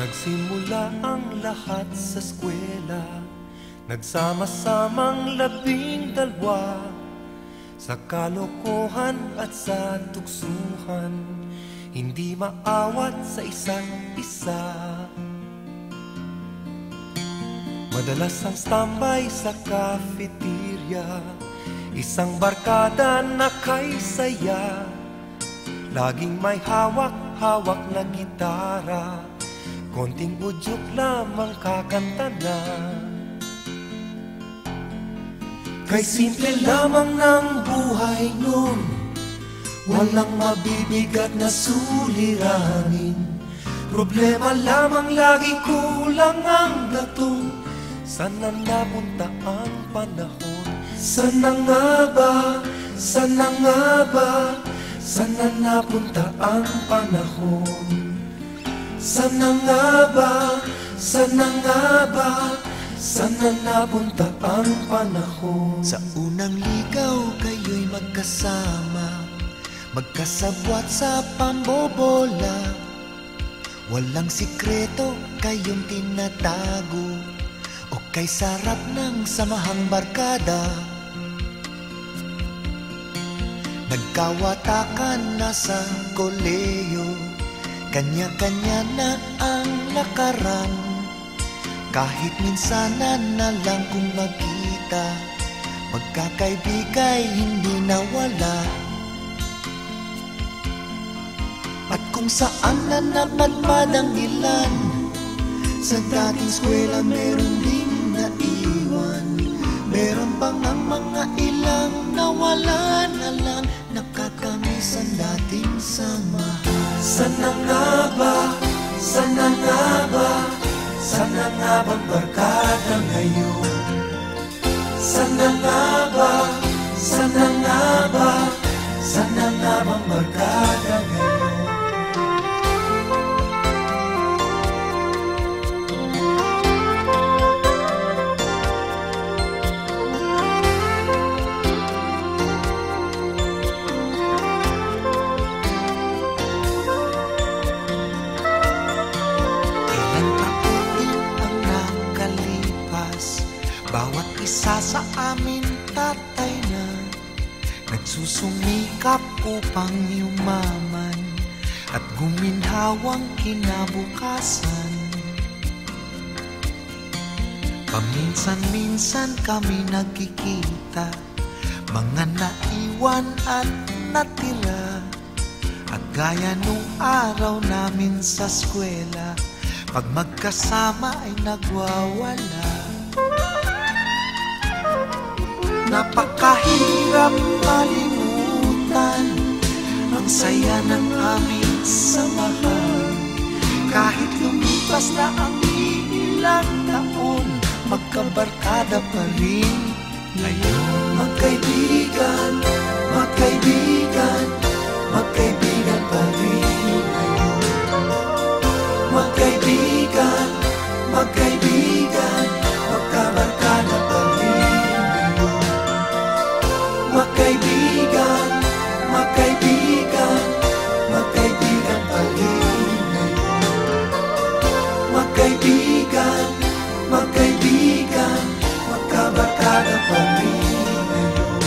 Nagsimula ang lahat sa eskwela, nagsama-samang 12 sa kalokohan at sa tuksuhan, hindi maawat sa isa't isa. Madalas ang standby sa cafeteria, isang barkada na kay saya, laging may hawak-hawak na gitara, konting udyok lamang kakanta na. Kay simple lamang ng buhay nun, walang mabibigat na suliranin. Problema lamang lagi kulang ang gatong, sana napunta ang panahon. Sana nga ba, sana nga ba, sana napunta ang panahon. Sana nga ba, sana nga ba, sana napunta ang panahon. Sa unang ligaw kayo'y magkasama, magkasabwat sa pambobola. Walang sikreto kayong tinatago, o kay sarap ng samahang barkada. Nagkawatakan na sa koleyo, kanya-kanya na ang lakaran. Kahit minsanan na lang kung magkita, magkakaibigay hindi nawala. At kung saan na napadpad ang ilan, sa dating eskwela meron ding naiwan. Meron pang ang mga ilang nawala na lang, nakakamiss ang dating samahan. Sana nga ba, sana nga ba, sana nga bang barkada ngayon? Sana nga ba, sana nga ba, sana nga bang barkada ngayon? Bawat isa sa amin tatay na, nagsusumikap upang yumaman at guminhawang kinabukasan. Paminsan-minsan kami nagkikita, mga naiwan at natira. At gaya nung araw namin sa eskwela, pag magkasama ay nagwawala. Napakahirap malimutan ang saya ng aming samahan. Kahit lumipas na ang ilang taon, magkabarkada pa rin ngayon. Magkaibigan, magkaibigan, magkaibigan pa rin ngayon. Magkaibigan, magkaibigan, magkabarkada pa rin. Magkaibigan, magkaibigan, magkaibigan pa rin ngayon. Magkaibigan, magkaibigan, magkabarkada pa rin ngayon.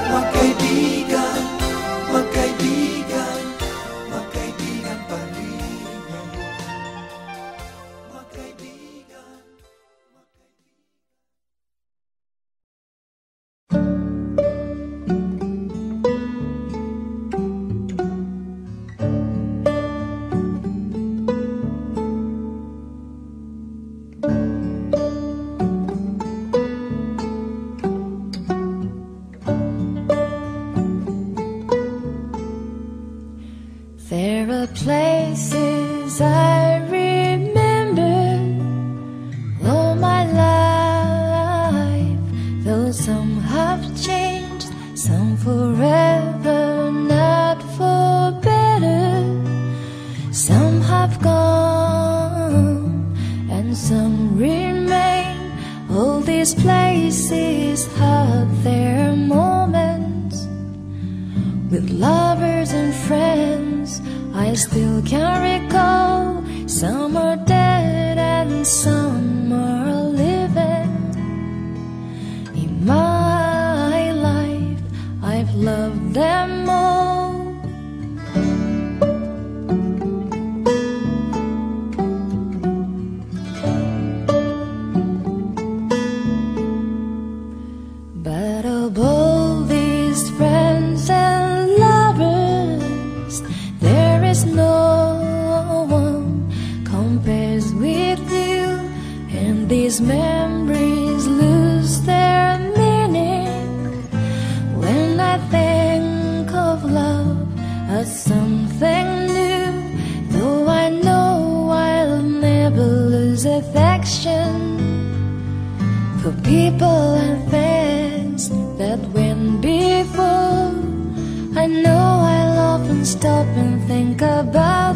Magkaibigan, magkaibigan, magkaibigan pa rin ngayon. Magkaibigan. There are places I remember all my life, though some have changed, some forever, not for better. Some have gone and some remain. All these places have their moments with lovers and friends I still can recall. Some are dead and some are living. In my life, I've loved them all. But of all these friends and lovers, there is no one compares with you. And these memories lose their meaning when I think of love as something new. Though I know I'll never lose affection for people and things that went before. I know I'll often stop and think about